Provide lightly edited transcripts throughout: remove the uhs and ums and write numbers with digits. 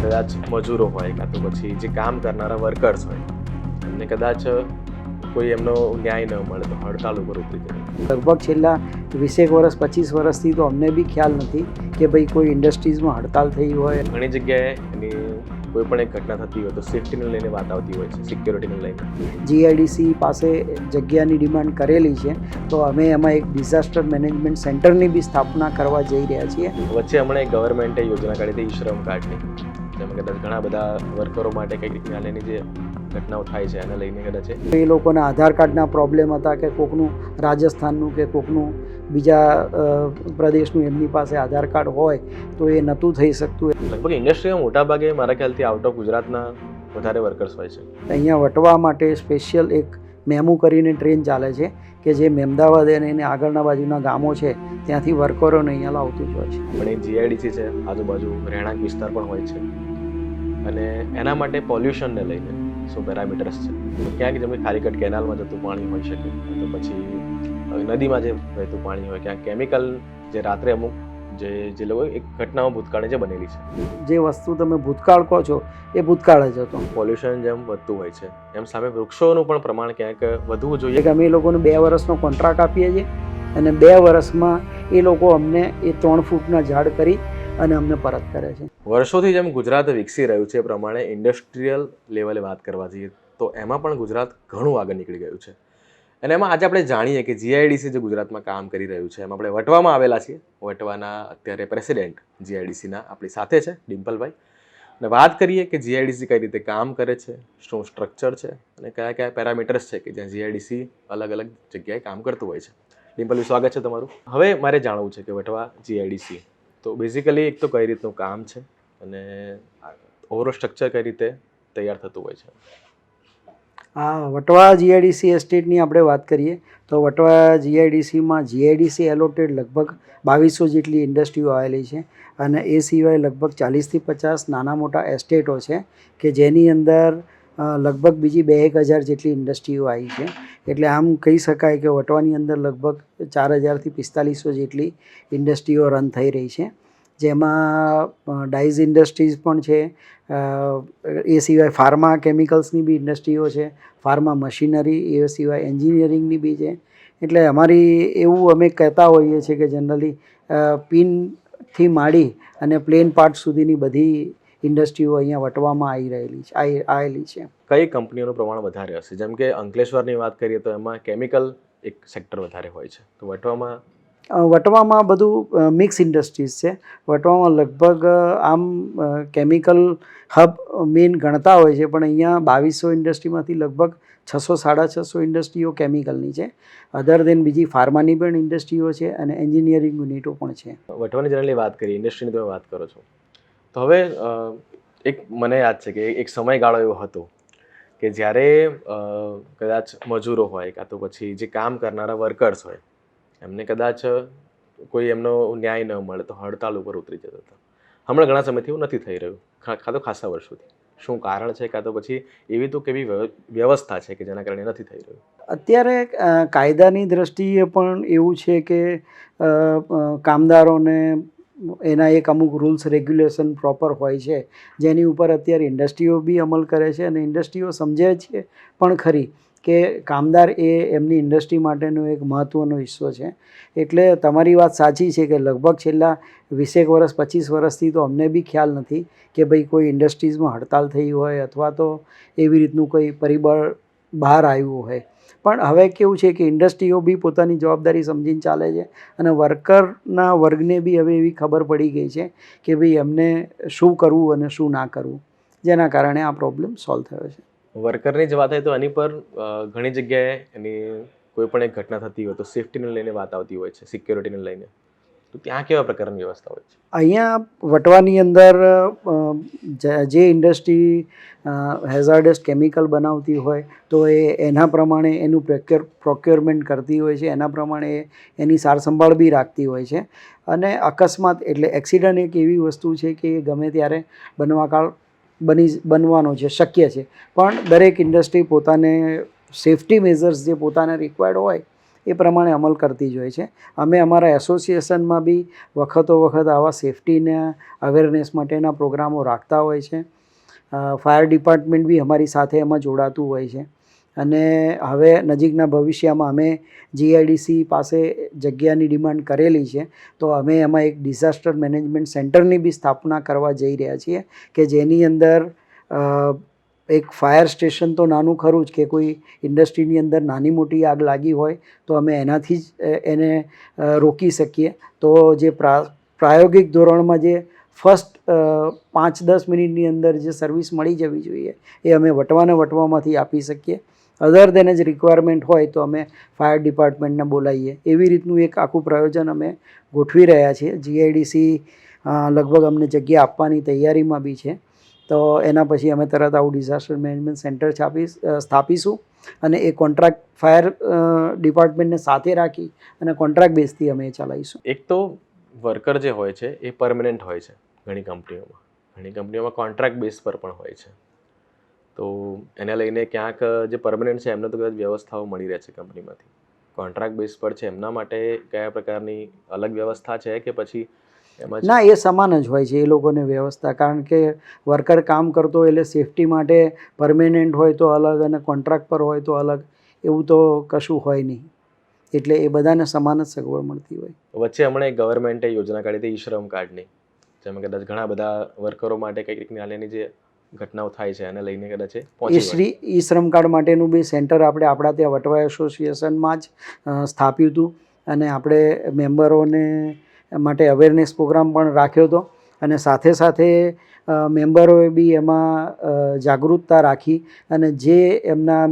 કદાચ મજૂરો હોય કાં તો પછી જે કામ કરનારા વર્કર્સ હોય એમને કદાચ કોઈ એમનો ન્યાય ન મળે તો હડતાલ ઉપર ઉતરી જાય. લગભગ છેલ્લા 20 વર્ષ 25 વર્ષથી તો અમને બી ખ્યાલ નથી કે ભાઈ કોઈ ઇન્ડસ્ટ્રીઝમાં હડતાલ થઈ હોય. ઘણી જગ્યાએ એની કોઈ પણ એક ઘટના થતી હોય તો સેફ્ટીને લઈને વાત આવતી હોય છે, સિક્યોરિટીને લઈને. જીઆઈડીસી પાસે જગ્યાની ડિમાન્ડ કરેલી છે તો અમે એમાં એક ડિઝાસ્ટર મેનેજમેન્ટ સેન્ટરની બી સ્થાપના કરવા જઈ રહ્યા છીએ. વચ્ચે હમણાં એક ગવર્મેન્ટે યોજના કાઢી હતી ઈ શ્રમ કાર્ડની, જેમાં કદાચ ઘણા બધા વર્કરો માટે કંઈક રીતના એની જે ઘટનાઓ થાય છે એને લઈને કદાચ એ લોકોના આધાર કાર્ડના પ્રોબ્લેમ હતા કે કોકનું રાજસ્થાનનું કે કોકનું બીજા પ્રદેશનું એમની પાસે આધાર કાર્ડ હોય તો એ નહોતું થઈ શકતું. લગભગ ઇન્ડસ્ટ્રીમાં મોટાભાગે મારા ખ્યાલથી આઉટ ઓફ ગુજરાતના વધારે વર્કર્સ હોય છે. અહીંયા વટવા માટે સ્પેશિયલ એક મેમુ કરીને ટ્રેન ચાલે છે કે જે મહેમદાવાદ અને એને આગળના બાજુના ગામો છે ત્યાંથી વર્કરોને અહીંયા લાવતું જ હોય છે. પણ એ જીઆઈડીસી છે, આજુબાજુ રહેણાંક વિસ્તાર પણ હોય છે અને એના માટે પોલ્યુશનને લઈને શું પેરામીટર્સ છે. ક્યાંક જેમ કે ખાલીકટ કેનાલમાં જતું પાણી હોઈ શકે, તો પછી નદીમાં જે વહેતું પાણી હોય, ક્યાંક કેમિકલ જે રાત્રે અમુક જે લોકો એક ઘટનાઓ ભૂતકાળે જે બનેલી છે. જે વસ્તુ તમે ભૂતકાળ કહો છો એ ભૂતકાળ જ હતો. પોલ્યુશન જેમ વધતું હોય છે એમ સામે વૃક્ષોનું પણ પ્રમાણ ક્યાંક વધવું જોઈએ. કે અમે એ લોકોને 2 વર્ષનો કોન્ટ્રાક્ટ આપીએ છીએ અને 2 વર્ષમાં એ લોકો અમને એ 3 ફૂટના ઝાડ કરી અને અમને પરત કરે છે. વર્ષોથી જેમ ગુજરાત વિકસી રહ્યું છે એ પ્રમાણે ઇન્ડસ્ટ્રીયલ લેવલે વાત કરવા જઈએ તો એમાં પણ ગુજરાત ઘણું આગળ નીકળી ગયું છે. અને એમાં આજે આપણે જાણીએ કે જીઆઈડીસી જે ગુજરાતમાં કામ કરી રહ્યું છે, એમાં આપણે વટવામાં આવેલા છીએ. વટવાના અત્યારે પ્રેસિડેન્ટ જીઆઈડીસીના આપણી સાથે છે ડિમ્પલભાઈ, અને વાત કરીએ કે જીઆઈડીસી કઈ રીતે કામ કરે છે, શું સ્ટ્રક્ચર છે અને કયા કયા પેરામીટર્સ છે કે જ્યાં જીઆઈડીસી અલગ અલગ જગ્યાએ કામ કરતું હોય છે. ડિમ્પલભાઈ, સ્વાગત છે તમારું. હવે મારે જાણવું છે કે વટવા જીઆઈડીસી તો બેઝિકલી એક તો કઈ રીતનું કામ છે અને ઓવરઓલ સ્ટ્રક્ચર કઈ રીતે તૈયાર થતું હોય છે. હા, વટવા જીઆઈડીસી એસ્ટેટની આપણે વાત કરીએ તો વટવા જીઆઈડીસીમાં જીઆઈડીસી એલોટેડ લગભગ 2200 જેટલી ઇન્ડસ્ટ્રીઓ આવેલી છે અને એ સિવાય લગભગ 40થી 50 નાના મોટા એસ્ટેટો છે કે જેની અંદર લગભગ બીજી 2-1000 જેટલી ઇન્ડસ્ટ્રીઓ આવી છે. એટલે આમ કહી શકાય કે વટવાની અંદર લગભગ 4000થી 4500 જેટલી ઇન્ડસ્ટ્રીઓ રન થઈ રહી છે, જેમાં ડાઇઝ ઇન્ડસ્ટ્રીઝ પણ છે. એ સિવાય ફાર્મા કેમિકલ્સની બી ઇન્ડસ્ટ્રીઓ છે, ફાર્મા મશીનરી, એ સિવાય એન્જિનિયરિંગની બી છે. એટલે અમારી એવું અમે કહેતા હોઈએ છીએ કે જનરલી પિનથી માંડી અને પ્લેન પાર્ટ સુધીની બધી ઇન્ડસ્ટ્રીઓ અહીંયા વટવામાં આવેલી છે. કઈ કંપનીઓનું પ્રમાણ વધારે હશે? જેમ કે અંકલેશ્વરની વાત કરીએ તો એમાં કેમિકલ એક સેક્ટર વધારે હોય છે, તો વટવામાં બધું મિક્સ ઇન્ડસ્ટ્રીઝ છે. વટવામાં લગભગ આમ કેમિકલ હબ મેઇન ગણતા હોય છે, પણ અહીંયા 2200 ઇન્ડસ્ટ્રીમાંથી લગભગ 600-650 ઇન્ડસ્ટ્રીઓ કેમિકલની છે. અધર દેન બીજી ફાર્માની પણ ઇન્ડસ્ટ્રીઓ છે અને એન્જિનિયરિંગ યુનિટો પણ છે. વટવાની જનરલી વાત કરીએ, ઇન્ડસ્ટ્રીની તમે વાત કરો છો, તો હવે એક મને યાદ છે કે એક સમયગાળો એવો હતો કે જ્યારે કદાચ મજૂરો હોય કાં તો પછી જે કામ કરનારા વર્કર્સ હોય એમને કદાચ કોઈ એમનો ન્યાય ન મળે તો હડતાલ ઉપર ઉતરી જતા હતા. હમણાં ઘણા સમયથી એવું નથી થઈ રહ્યું, કાં તો ખાસા વર્ષોથી. શું કારણ છે, કાં તો પછી એવી તો કેવી વ્યવસ્થા છે કે જેના કારણે નથી થઈ રહ્યું? અત્યારે કાયદાની દ્રષ્ટિએ પણ એવું છે કે કામદારોને એના એક અમુક રૂલ્સ રેગ્યુલેશન પ્રોપર હોય છે, જેની ઉપર અત્યારે ઇન્ડસ્ટ્રીઓ બી અમલ કરે છે અને ઇન્ડસ્ટ્રીઓ સમજે છે પણ ખરી કે કામદાર એ એમની ઇન્ડસ્ટ્રી માટેનો એક મહત્ત્વનો હિસ્સો છે. એટલે તમારી વાત સાચી છે કે લગભગ છેલ્લા 20 વર્ષ 25 વર્ષથી તો અમને બી ખ્યાલ નથી કે ભાઈ કોઈ ઇન્ડસ્ટ્રીઝમાં હડતાલ થઈ હોય અથવા તો એવી રીતનું કોઈ પરિબળ બહાર આવ્યું હોય. પણ હવે કેવું છે કે ઇન્ડસ્ટ્રીઓ બી પોતાની જવાબદારી સમજીને ચાલે છે અને વર્કરના વર્ગને બી હવે એવી ખબર પડી ગઈ છે કે ભાઈ એમને શું કરવું અને શું ના કરવું, જેના કારણે આ પ્રોબ્લેમ સોલ્વ થયો છે. વર્કરની જ વાત થાય તો આની પર ઘણી જગ્યાએ એની કોઈ પણ એક ઘટના થતી હોય તો સેફ્ટીને લઈને વાત આવતી હોય છે, સિક્યોરિટીને લઈને, તો ત્યાં કેવા પ્રકારની વ્યવસ્થા હોય છે? અહીંયા વટવાની અંદર જે ઇન્ડસ્ટ્રી હેઝાર્ડસ કેમિકલ બનાવતી હોય તો એના પ્રમાણે એનું પ્રોક્યોરમેન્ટ કરતી હોય છે, એના પ્રમાણે એની સારસંભાળ બી રાખતી હોય છે. અને અકસ્માત એટલે એક્સિડન્ટ એક એવી વસ્તુ છે કે એ ગમે ત્યારે બનવાનો છે, શક્ય છે, પણ દરેક ઇન્ડસ્ટ્રી પોતાને સેફ્ટી મેઝર્સ જે પોતાને રિક્વાયર્ડ હોય એ પ્રમાણે અમલ કરતી જ હોય છે. અમે અમારા એસોસિએશનમાં બી વખતો વખત આવા સેફટીના અવેરનેસ માટેના પ્રોગ્રામો રાખતા હોય છે. ફાયર ડિપાર્ટમેન્ટ બી અમારી સાથે એમાં જોડાતું હોય છે. અને હવે નજીકના ભવિષ્યમાં અમે જીઆઈડીસી પાસે જગ્યાની ડિમાન્ડ કરેલી છે, તો અમે એમાં એક ડિઝાસ્ટર મેનેજમેન્ટ સેન્ટરની બી સ્થાપના કરવા જઈ રહ્યા છીએ, કે જેની અંદર એક ફાયર સ્ટેશન તો નાનું ખરું જ, કે કોઈ ઇન્ડસ્ટ્રીની અંદર નાની મોટી આગ લાગી હોય તો અમે એનાથી જ એને રોકી શકીએ. તો જે પ્રાયોગિક ધોરણમાં જે ફર્સ્ટ 5-10 મિનિટની અંદર જે સર્વિસ મળી જવી જોઈએ એ અમે વટવામાંથી આપી શકીએ. અધર દેન જ રિક્વાયરમેન્ટ હોય તો અમે ફાયર ડિપાર્ટમેન્ટને બોલાવીએ. એવી રીતનું એક આખું પ્રયોજન અમે ગોઠવી રહ્યા છીએ. જીઆઈડીસી લગભગ અમને જગ્યા આપવાની તૈયારીમાં બી છે. તો એના પછી અમે તરત આવું ડિઝાસ્ટર મેનેજમેન્ટ સેન્ટર સ્થાપીશું અને એ કોન્ટ્રાક્ટ ફાયર ડિપાર્ટમેન્ટને સાથે રાખી અને કોન્ટ્રાક્ટ બેઝથી અમે એ ચલાવીશું. એક તો વર્કર જે હોય છે એ પરમનન્ટ હોય છે ઘણી કંપનીઓમાં કોન્ટ્રાક્ટ બેઝ પર પણ હોય છે. તો એને લઈને ક્યાંક જે પરમનન્ટ છે એમને તો કદાચ વ્યવસ્થાઓ મળી રહે છે કંપનીમાંથી. કોન્ટ્રાક્ટ બેઝ પર છે એમના માટે કયા પ્રકારની અલગ વ્યવસ્થા છે કે પછી એમાં ના, એ સમાન જ હોય છે એ લોકોને વ્યવસ્થા. કારણ કે વર્કર કામ કરતો એટલે સેફટી માટે પરમેનન્ટ હોય તો અલગ અને કોન્ટ્રાક્ટ પર હોય તો અલગ, એવું તો કશું હોય નહીં. એટલે એ બધાને સમાન જ સગવડ મળતી હોય. વચ્ચે હમણાં ગવર્મેન્ટે યોજના કાઢી હતી ઈ શ્રમ કાર્ડની, જેમાં કદાચ ઘણા બધા વર્કરો માટે કંઈક નાની જે ઘટનાઓ થાય છે એને લઈને કદાચ ઈ શ્રમ કાર્ડ માટેનું બી સેન્ટર આપણા ત્યાં વટવા એસોસિએશનમાં જ સ્થાપ્યું હતું અને આપણે મેમ્બરોને માટે અવેરનેસ પ્રોગ્રામ પણ રાખ્યો હતો. અને સાથે સાથે મેમ્બરોએ બી એમાં જાગૃતતા રાખી અને જે એમના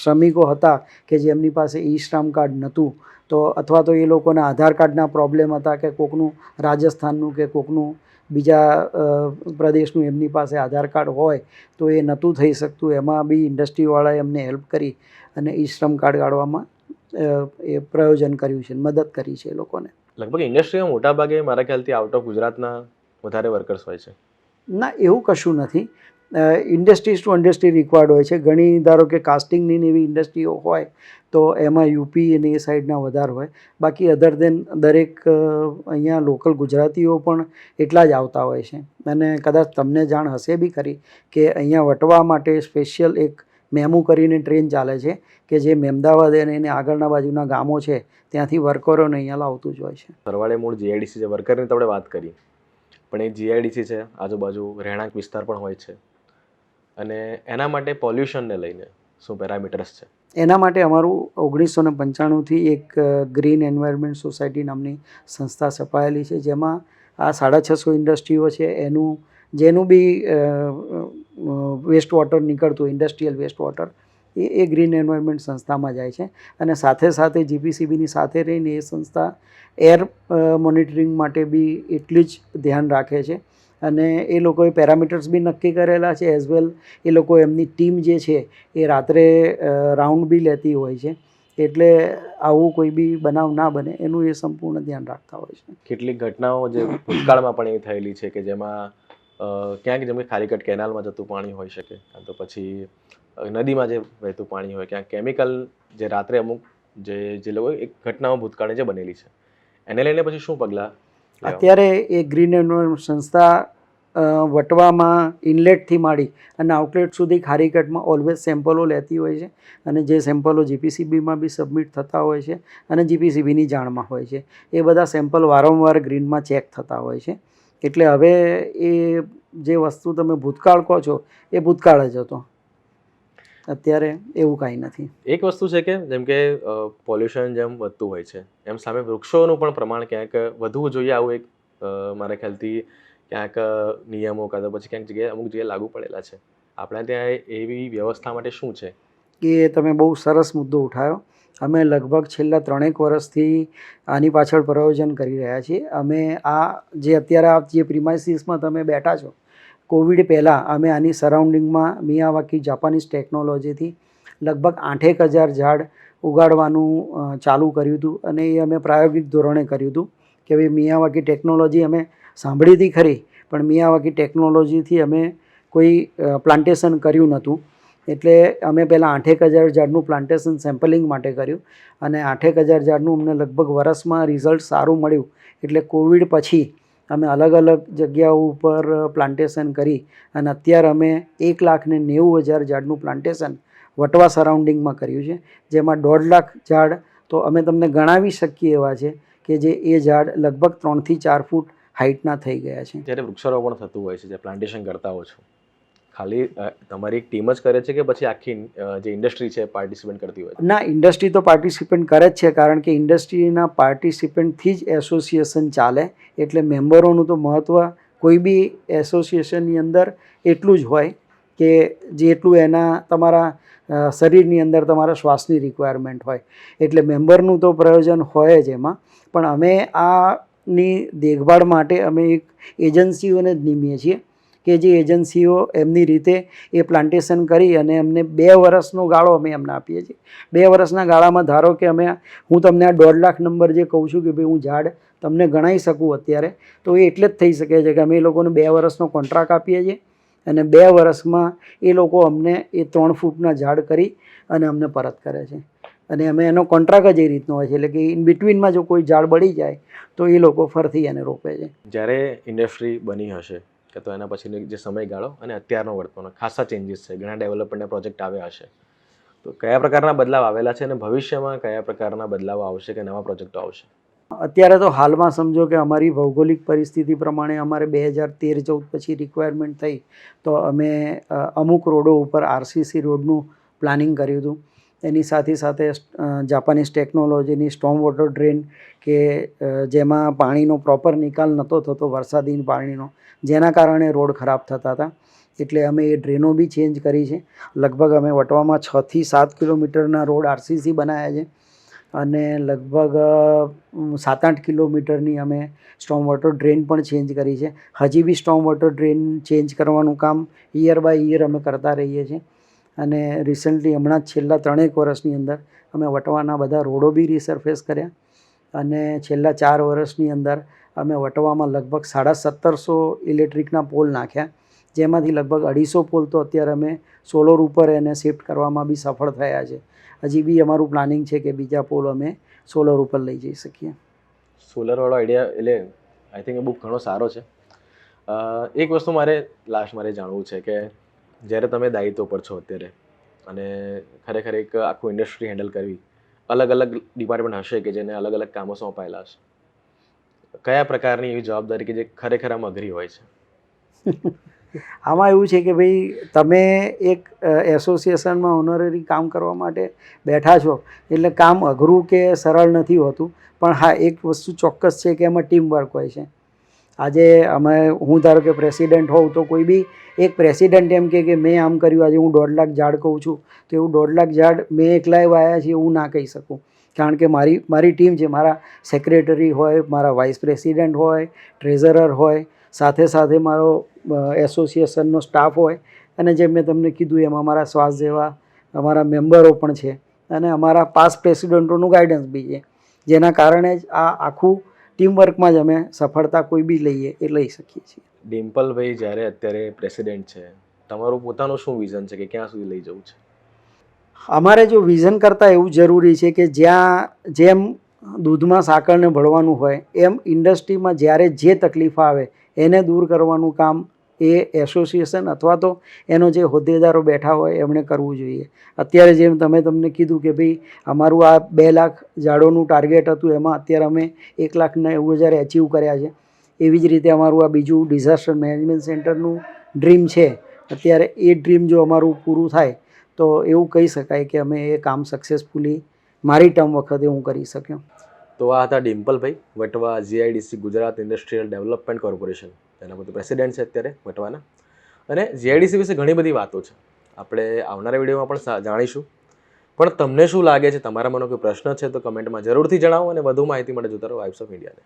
શ્રમિકો હતા કે જેમની પાસે ઈ શ્રમ કાર્ડ નહોતું, તો અથવા તો એ લોકોના આધાર કાર્ડના પ્રોબ્લેમ હતા, કે કોકનું રાજસ્થાનનું કે કોકનું બીજા પ્રદેશનું એમની પાસે આધાર કાર્ડ હોય તો એ નહોતું થઈ શકતું. એમાં બી ઇન્ડસ્ટ્રીવાળાએ એમને હેલ્પ કરી અને ઈ શ્રમ કાર્ડ કાઢવામાં એ પ્રયોજન કર્યું છે, મદદ કરી છે એ લોકોને. લગભગ ઇન્ડસ્ટ્રીમાં મોટાભાગે મારા ખ્યાલથી આઉટ ઓફ ગુજરાતના વધારે વર્કર્સ હોય છે. ના, એવું કશું નથી. ઇન્ડસ્ટ્રીઝ ટુ ઇન્ડસ્ટ્રી રિક્વાયર્ડ હોય છે. ઘણી ધારો કે કાસ્ટિંગની એવી ઇન્ડસ્ટ્રીઓ હોય તો એમાં યુપી અને એ સાઈડના વધારે હોય. બાકી અધર દેન દરેક અહીંયા લોકલ ગુજરાતીઓ પણ એટલા જ આવતા હોય છે. અને કદાચ તમને જાણ હશે બી ખરી કે અહીંયા વટવા માટે સ્પેશિયલ એક મેમુ કરીને ટ્રેન ચાલે છે, કે જે મહેમદાવાદ અને એને આગળના બાજુના ગામો છે ત્યાંથી વર્કરોને અહીંયા લાવતું જ હોય છે. સરવાળે મૂળ જીઆઈડીસી છે, વર્કરની તો આપણે વાત કરી, પણ એ જીઆઈડીસી છે, આજુબાજુ રહેણાંક વિસ્તાર પણ હોય છે, અને એના માટે પોલ્યુશનને લઈને શું પેરામીટર્સ છે? એના માટે અમારું 1995થી એક ગ્રીન એન્વાયરમેન્ટ સોસાયટી નામની સંસ્થા સ્થપાયેલી છે, જેમાં આ 650 ઇન્ડસ્ટ્રીઓ છે જેનું બી વેસ્ટ વોટર નીકળતું, ઇન્ડસ્ટ્રીયલ વેસ્ટ વોટર, એ ગ્રીન એન્વાયરમેન્ટ સંસ્થામાં જાય છે. અને સાથે સાથે જીપીસીબીની સાથે રહીને એ સંસ્થા એર મોનિટરિંગ માટે બી એટલી જ ધ્યાન રાખે છે. અને એ લોકોએ પેરામીટર્સ બી નક્કી કરેલા છે. એઝ વેલ એ લોકો એમની ટીમ જે છે એ રાત્રે રાઉન્ડ બી લેતી હોય છે. એટલે આવું કોઈ બી બનાવ ના બને એનું એ સંપૂર્ણ ધ્યાન રાખતા હોય છે. કેટલીક ઘટનાઓ જે ભૂતકાળમાં પણ એવી થયેલી છે કે જેમાં ક્યાંક જેમ કે ખાલીકટ કેનાલમાં જતું પાણી હોઈ શકે, તો પછી નદીમાં જે વહેતું પાણી હોય, ક્યાંક કેમિકલ જે રાત્રે અમુક જે લોકો એક ઘટનાઓ ભૂતકાળે જે બનેલી છે એને લઈને પછી શું પગલાં? અત્યારે એ ગ્રીન એન્વાયરમેન્ટ સંસ્થા વટવામાં ઇનલેટથી માંડી અને આઉટલેટ સુધી ખારીકટમાં ઓલવેઝ સેમ્પલો લેતી હોય છે. અને જે સેમ્પલો જીપીસીબીમાં બી સબમિટ થતા હોય છે અને જીપીસીબીની જાણમાં હોય છે, એ બધા સેમ્પલ વારંવાર ગ્રીનમાં ચેક થતા હોય છે. એટલે હવે એ જે વસ્તુ તમે ભૂતકાળ કહો છો એ ભૂતકાળ જ હતો. અત્યારે એવું કાંઈ નથી. એક વસ્તુ છે કે જેમ કે પોલ્યુશન જેમ વધતું હોય છે એમ સામે વૃક્ષોનું પણ પ્રમાણ ક્યાંક વધવું જોઈએ. આવું એક મારા ખ્યાલથી ક્યાંક નિયમો કાં તો પછી ક્યાંક અમુક જગ્યાએ લાગુ પડેલા છે. આપણે ત્યાં એવી વ્યવસ્થા માટે શું છે? એ તમે બહુ સરસ મુદ્દો ઉઠાવ્યો. અમે લગભગ છેલ્લા 3 વર્ષથી આની પાછળ પ્રયોજન કરી રહ્યા છીએ. અમે આ જે અત્યારે આ જે પ્રિમાઇસીસમાં તમે બેઠા છો, કોવિડ પહેલાં અમે આની સરાઉન્ડિંગમાં મિયાવાકી જાપાનીઝ ટેકનોલોજીથી લગભગ 8,000 ઝાડ ઉગાડવાનું ચાલુ કર્યું હતું. અને એ અમે પ્રાયોગિક ધોરણે કર્યું હતું કે ભાઈ મિયાવાકી ટેકનોલોજી અમે સાંભળી હતી ખરી, પણ મિયાવાકી ટેકનોલોજીથી અમે કોઈ પ્લાન્ટેશન કર્યું નહોતું. એટલે અમે પહેલાં 8,000 ઝાડનું પ્લાન્ટેશન સેમ્પલિંગ માટે કર્યું અને 8,000 ઝાડનું અમને લગભગ વરસમાં રિઝલ્ટ સારું મળ્યું. એટલે કોવિડ પછી અમે અલગ અલગ જગ્યાઓ ઉપર પ્લાન્ટેશન કરી અને અત્યારે અમે 1,90,000 ઝાડનું પ્લાન્ટેશન વટવા સરાઉન્ડિંગમાં કર્યું છે, જેમાં 1.5 લાખ ઝાડ તો અમે તમને ગણાવી શકીએ એવા છે કે જે એ ઝાડ લગભગ 3 થી 4 ફૂટ હાઇટના થઈ ગયા છે. જ્યારે વૃક્ષારોપણ થતું હોય છે, જે પ્લાન્ટેશન કરતા હો છો, ખાલી તમારી એક ટીમ જ કરે છે કે પછી આખી જે ઇન્ડસ્ટ્રી છે પાર્ટિસિપેટ કરતી હોય છે? ના, ઇન્ડસ્ટ્રી તો પાર્ટિસિપેટ કરે જ છે, કારણ કે ઇન્ડસ્ટ્રીના પાર્ટિસિપેન્ટથી જ એસોસિએશન ચાલે. એટલે મેમ્બરોનું તો મહત્ત્વ કોઈ બી એસોસિએશનની અંદર એટલું જ હોય કે જેટલું એના તમારા શરીરની અંદર તમારા શ્વાસની રિક્વાયરમેન્ટ હોય. એટલે મેમ્બરનું તો પ્રયોજન હોય જ એમાં. પણ અમે આની દેખભાળ માટે અમે એક એજન્સીઓને જ નિમીએ છીએ કે જે એજન્સીઓ એમની રીતે એ પ્લાન્ટેશન કરી અને અમને 2 વર્ષનો ગાળો અમે એમને આપીએ છીએ. 2 વર્ષના ગાળામાં ધારો કે હું તમને આ 1.5 લાખ નંબર જે કહું છું કે ભાઈ હું ઝાડ તમને ગણાવી શકું અત્યારે, તો એ એટલે જ થઈ શકે છે કે અમે એ લોકોને 2 વર્ષનો કોન્ટ્રાક્ટ આપીએ છીએ અને 2 વર્ષમાં એ લોકો અમને એ 3 ફૂટના ઝાડ કરી અને અમને પરત કરે છે. અને અમે એનો કોન્ટ્રાક્ટ જ એ રીતનો હોય છે, એટલે કે ઇન બિટવીનમાં જો કોઈ ઝાડ બળી જાય તો એ લોકો ફરથી એને રોપે છે. જ્યારે ઇન્ડસ્ટ્રી બની હશે કે તો એના પછીનો જે સમયગાળો અને અત્યારનો વર્તમાન ખાસા ચેન્જીસ છે, ઘણા ડેવલપમેન્ટના પ્રોજેક્ટ આવ્યા હશે, તો કયા પ્રકારના બદલાવ આવેલા છે અને ભવિષ્યમાં કયા પ્રકારના બદલાવ આવશે કે નવા પ્રોજેક્ટો આવશે? અત્યારે તો હાલમાં સમજો કે અમારી ભૌગોલિક પરિસ્થિતિ પ્રમાણે અમારે 2013-14 પછી રિક્વાયરમેન્ટ થઈ તો અમે અમુક રોડો ઉપર આરસીસી રોડનું પ્લાનિંગ કર્યું હતું. એની સાથે સાથે જાપાનીઝ ટેકનોલોજીની સ્ટોર્મ વોટર ડ્રેન કે જેમાં પાણીનો પ્રોપર નિકાલ નહોતો થતો, વરસાદી પાણીનો, જેના કારણે રોડ ખરાબ થતા હતા. એટલે અમે એ ડ્રેનો બી ચેન્જ કરી છે. લગભગ અમે વટવામાં 6 થી 7 કિલોમીટરના રોડ આરસીસી બનાવ્યા છે અને લગભગ 7-8 કિલોમીટરની અમે સ્ટોર્મ વોટર ડ્રેન પણ ચેન્જ કરી છે. હજી બી સ્ટોર્મ વોટર ડ્રેન ચેન્જ કરવાનું કામ યર બાય યર અમે કરતા રહીએ છીએ. અને રિસન્ટલી હમણાં જ છેલ્લા 3-1 વર્ષની અંદર અમે વટવાના બધા રોડો બી રિસર્ફેસ કર્યા અને છેલ્લા 4 વર્ષની અંદર અમે વટવામાં લગભગ 1750 ઇલેક્ટ્રિકના પોલ નાખ્યા, જેમાંથી લગભગ 250 પોલ તો અત્યારે અમે સોલર ઉપર એને શિફ્ટ કરવામાં બી સફળ થયા છે. હજી બી અમારું પ્લાનિંગ છે કે બીજા પોલ અમે સોલર ઉપર લઈ જઈ શકીએ. સોલરવાળો આઈડિયા એટલે આઈ થિંક એ બહુ ઘણો સારો છે. એક વસ્તુ મારે જાણવું છે કે જ્યારે તમે દાયિત્વ પર છો અત્યારે અને ખરેખર એક આખું ઇન્ડસ્ટ્રી હેન્ડલ કરવી, અલગ અલગ ડિપાર્ટમેન્ટ હશે કે જેને અલગ અલગ કામો સોંપાયેલા હશે, કયા પ્રકારની એવી જવાબદારી કે જે ખરેખર આમ અઘરી હોય છે? આમાં એવું છે કે ભાઈ તમે એક એસોસિએશનમાં ઓનરરી કામ કરવા માટે બેઠા છો એટલે કામ અઘરું કે સરળ નથી હોતું. પણ હા, એક વસ્તુ ચોક્કસ છે કે એમાં ટીમ વર્ક હોય છે. આજે હું ધારો કે પ્રેસિડેન્ટ હોઉં તો કોઈ બી એક પ્રેસિડેન્ટ એમ કે મેં આમ કર્યું, આજે હું 1.5 લાખ ઝાડ કહું છું તો એવું 1.5 લાખ ઝાડ મેં એકલાએ વાયા છે એવું ના કહી શકું, કારણ કે મારી ટીમ છે. મારા સેક્રેટરી હોય, મારા વાઇસ પ્રેસિડેન્ટ હોય, ટ્રેઝરર હોય, સાથે સાથે મારો એસોસિએશનનો સ્ટાફ હોય અને જેમ મેં તમને કીધું એમ અમારા શ્વાસ જેવા અમારા મેમ્બરો પણ છે અને અમારા પાસ્ટ પ્રેસિડેન્ટોનું ગાઈડન્સ બી છે, જેના કારણે જ આ આખું ટીમવર્કમાં જ અમે સફળતા કોઈ બી લઈએ એ લઈ શકીએ છીએ. ડિમ્પલભાઈ જ્યારે અત્યારે પ્રેસિડેન્ટ છે, તમારું પોતાનું શું વિઝન છે કે ક્યાં સુધી લઈ જવું છે? અમારે જો વિઝન કરતાં એવું જરૂરી છે કે જેમ દૂધમાં સાકરને ભળવાનું હોય એમ ઇન્ડસ્ટ્રીમાં જ્યારે જે તકલીફ આવે એને દૂર કરવાનું કામ એ એસોસિએશન અથવા તો એનો જે હોદ્દેદારો બેઠા હોય એમણે કરવું જોઈએ. અત્યારે જેમ તમને કીધું કે ભાઈ અમારું આ 2 લાખ ઝાડોનું ટાર્ગેટ હતું, એમાં અત્યારે અમે 1,90,000 એચીવ કર્યા છે. એવી જ રીતે અમારું આ બીજું ડિઝાસ્ટર મેનેજમેન્ટ સેન્ટરનું ડ્રીમ છે. અત્યારે એ ડ્રીમ જો અમારું પૂરું થાય તો એવું કહી શકાય કે અમે એ કામ સક્સેસફુલી મારી ટર્મ વખતે હું કરી શક્યો. તો આ હતા ડિમ્પલભાઈ, Vatva GIDC Gujarat industrial development corporation, તેના પોતે પ્રેસિડેન્ટ છે અત્યારે વટવાના. અને જીઆઈડીસી વિશે ઘણી બધી વાતો છે, આપણે આવનારા વિડીયોમાં પણ જાણીશું. પણ તમને શું લાગે છે, તમારા મનો કોઈ પ્રશ્ન છે તો કમેન્ટમાં જરૂરથી જણાવો અને વધુ માહિતી માટે જોતા રહો વાઇબ્સ ઓફ ઇન્ડિયાને.